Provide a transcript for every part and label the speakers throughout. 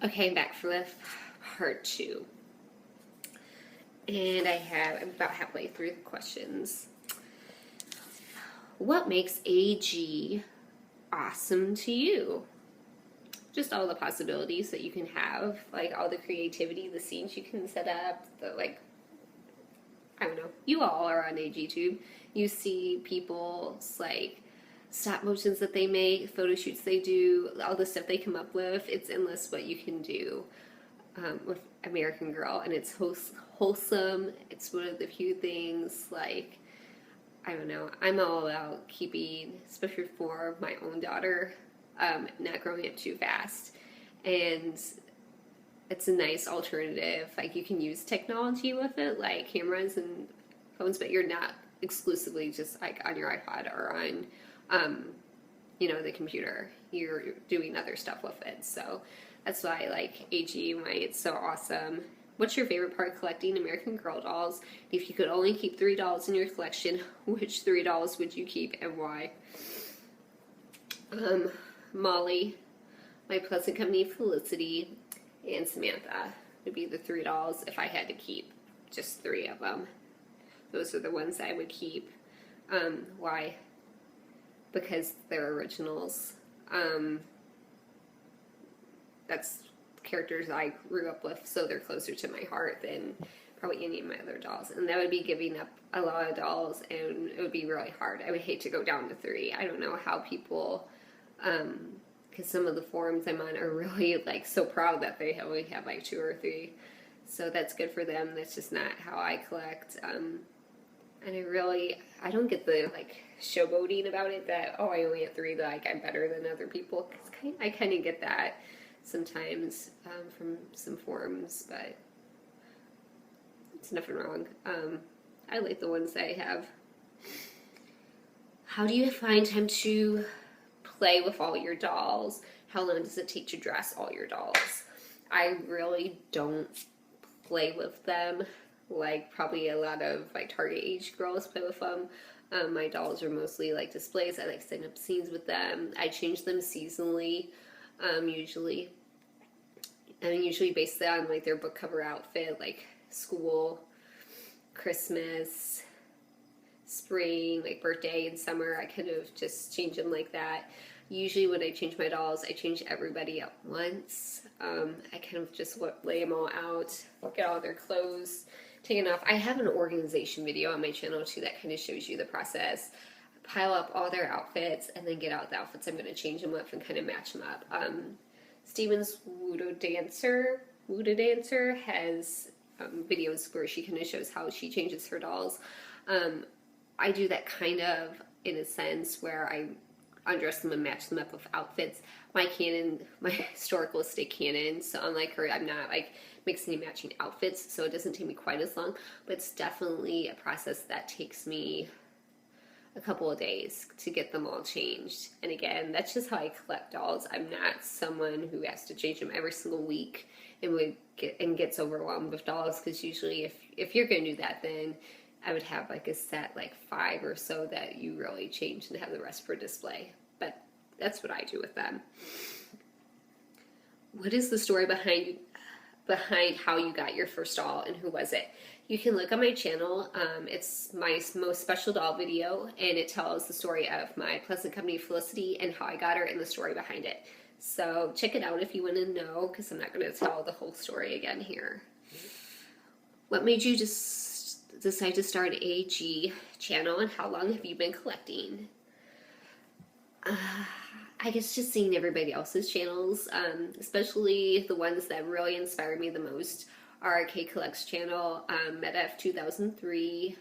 Speaker 1: Okay, I'm back for the part two. And I'm about halfway through the questions. What makes AG awesome to you? Just all the possibilities that you can have, like all the creativity, the scenes you can set up, I don't know, you all are on AGTube. You see people's stop motions that they make, photo shoots they do, all the stuff they come up with. It's endless what you can do with American Girl, and it's wholesome. It's one of the few things I don't know. I'm all about keeping, especially for my own daughter, not growing up too fast, and it's a nice alternative. Like you can use technology with it, like cameras and phones, but you're not exclusively just like on your iPod or on, the computer. You're doing other stuff with it. So that's why I like AG, why it's so awesome. What's your favorite part of collecting American Girl dolls? If you could only keep 3 dolls in your collection, which 3 dolls would you keep and why? Molly, My Pleasant Company, Felicity, and Samantha would be the 3 dolls if I had to keep just 3 of them. Those are the ones I would keep. Why? Because they're originals. That's characters I grew up with, so they're closer to my heart than probably any of my other dolls. And that would be giving up a lot of dolls, and it would be really hard. I would hate to go down to 3. I don't know how people, because some of the forums I'm on are really so proud that they only have 2 or 3. So that's good for them. That's just not how I collect. And I don't get the showboating about it that, oh, I only have 3, that I'm better than other people. Cause I kind of get that sometimes from some forums, but it's nothing wrong. I like the ones I have. How do you find time to play with all your dolls? How long does it take to dress all your dolls? I really don't play with them like probably a lot of target age girls play with them. My dolls are mostly displays. I like setting up scenes with them. I change them seasonally, usually. And usually based on their book cover outfit, school, Christmas, spring, birthday and summer. I kind of just change them like that. Usually when I change my dolls, I change everybody at once. I kind of just lay them all out, get all their clothes taken off. I have an organization video on my channel too that kind of shows you the process. Pile up all their outfits and then get out the outfits I'm going to change them with and kind of match them up. Steven's Voodoo Dancer has videos where she kind of shows how she changes her dolls. I do that kind of in a sense where I undress them and match them up with outfits. My historical stay canon, so unlike her, I'm not mixing and matching outfits, so it doesn't take me quite as long, but it's definitely a process that takes me a couple of days to get them all changed. And again, that's just how I collect dolls. I'm not someone who has to change them every single week and gets overwhelmed with dolls, because usually if you're going to do that, then I would have a set 5 or so that you really change and have the rest for display. But that's what I do with them. What is the story behind how you got your first doll, and who was it? You can look on my channel. It's my most special doll video, and it tells the story of my Pleasant Company Felicity and how I got her and the story behind it. So check it out if you want to know, because I'm not going to tell the whole story again here. What made you just decide to start an AG channel, and how long have you been collecting? I guess just seeing everybody else's channels, especially the ones that really inspired me the most are K Collects channel, MetaF 2003,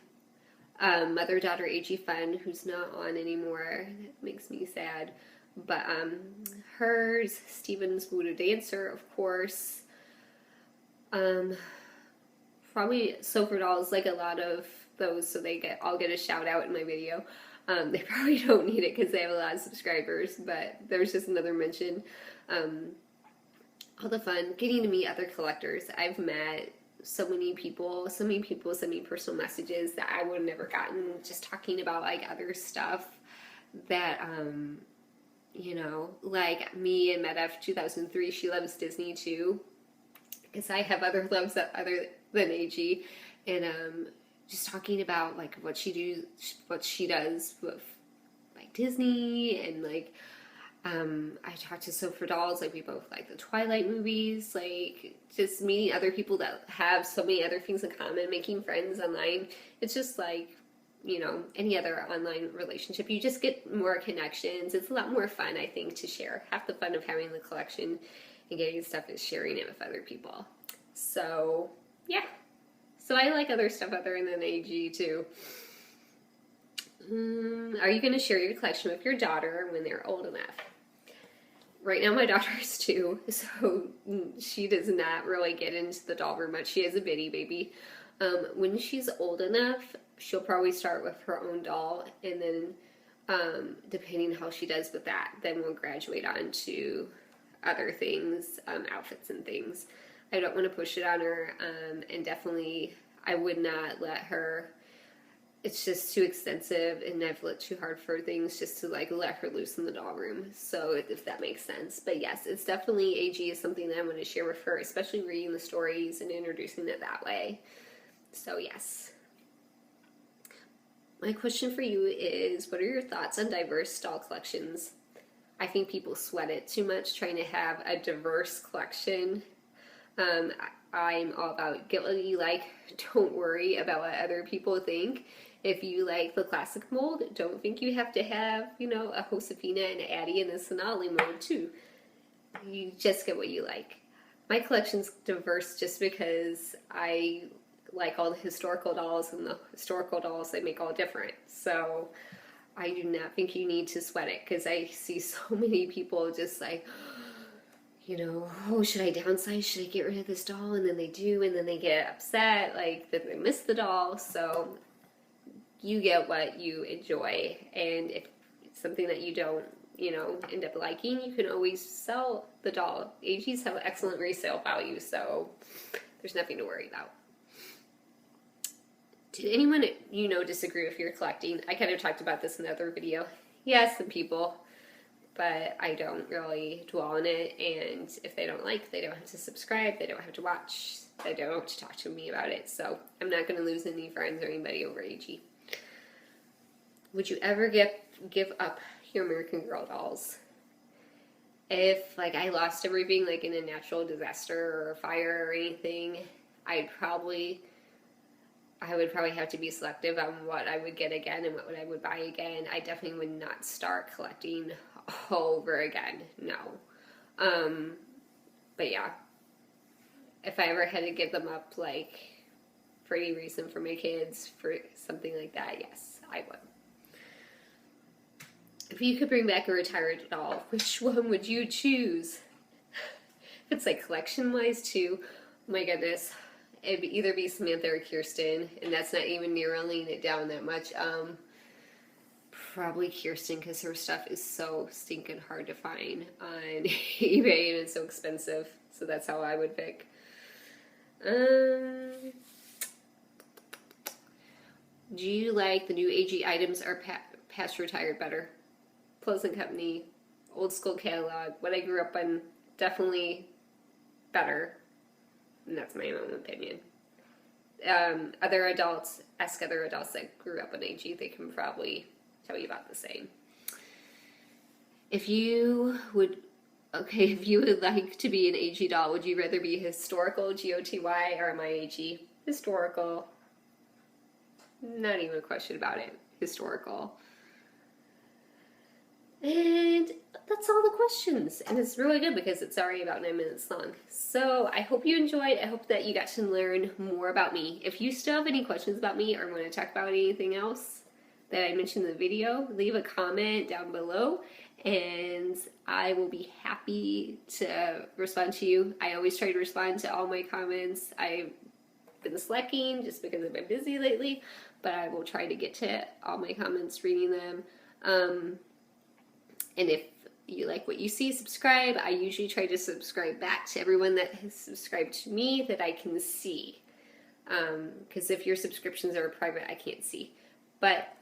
Speaker 1: Mother-Daughter AG Fun, who's not on anymore. That makes me sad. But hers, Steven's Voodoo Dancer, of course. Probably Sofa Dolls, a lot of those, so I'll get a shout out in my video. They probably don't need it because they have a lot of subscribers, but there's just another mention. All the fun, getting to meet other collectors. I've met so many people send me personal messages that I would have never gotten just talking about other stuff that you know, like me and Medef 2003, she loves Disney too. Because I have other loves that other than AG. And just talking about like what she does with like Disney and like I talked to So for Dolls, like we both like the Twilight movies, like just meeting other people that have so many other things in common, making friends online. It's just like, you know, any other online relationship. You just get more connections. It's a lot more fun, I think, to share. Half the fun of having the collection and getting stuff is sharing it with other people. So, yeah. So I like other stuff other than AG too. Are you going to share your collection with your daughter when they're old enough? Right now my daughter is 2, so she does not really get into the doll room much. She is a bitty baby. When she's old enough, she'll probably start with her own doll, and then depending how she does with that, then we'll graduate on to other things, outfits and things. I don't want to push it on her, and definitely I would not let her. It's just too extensive, and I've looked too hard for things just to like let her loose in the doll room. So if that makes sense. But yes, it's definitely AG is something that I want to share with her, especially reading the stories and introducing it that way. So yes. My question for you is, what are your thoughts on diverse doll collections? I think people sweat it too much trying to have a diverse collection. I'm all about get what you like. Don't worry about what other people think. If you like the classic mold, don't think you have to have, you know, a Josefina and an Addie and a Sonali mold too. You just get what you like. My collection's diverse just because I like all the historical dolls, and the historical dolls, they make all different. So I do not think you need to sweat it, because I see so many people just like, you know, oh, should I downsize? Should I get rid of this doll? And then they do, and then they get upset, like that they miss the doll. So you get what you enjoy, and if it's something that you don't, you know, end up liking, you can always sell the doll. AGs have excellent resale value, so there's nothing to worry about. Did anyone you know disagree with your collecting? I kind of talked about this in another video. Yes, some people, but I don't really dwell on it, and if they don't like, they don't have to subscribe, they don't have to watch, they don't have to talk to me about it, so I'm not going to lose any friends or anybody over AG. Would you ever give up your American Girl dolls? If, like, I lost everything, like in a natural disaster or a fire or anything, I would probably have to be selective on what I would get again and what I would buy again. I definitely would not start collecting all over again, no. But yeah, if I ever had to give them up, like, for any reason, for my kids, for something like that, yes, I would. If you could bring back a retired doll, which one would you choose? If it's like collection-wise too, oh my goodness, it'd either be Samantha or Kirsten, and that's not even narrowing it down that much. Probably Kirsten, because her stuff is so stinking hard to find on eBay, and it's so expensive. So that's how I would pick. Do you like the new AG items or past retired better? Pleasant Company, old school catalog, what I grew up on, definitely better. And that's my own opinion. Other adults, ask other adults that grew up on AG, they can probably tell you about the same. If you would like to be an AG doll, would you rather be historical, GOTY, or my AG? Historical. Not even a question about it. Historical. And that's all the questions. And it's really good because it's already about 9 minutes long. So I hope you enjoyed. I hope that you got to learn more about me. If you still have any questions about me or want to talk about anything else that I mentioned in the video, leave a comment down below and I will be happy to respond to you. I always try to respond to all my comments. I've been slacking just because I've been busy lately, but I will try to get to all my comments, reading them. And if you like what you see, subscribe. I usually try to subscribe back to everyone that has subscribed to me that I can see. Because if your subscriptions are private, I can't see. But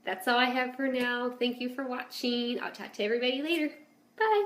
Speaker 1: that's all I have for now. Thank you for watching. I'll talk to everybody later. Bye.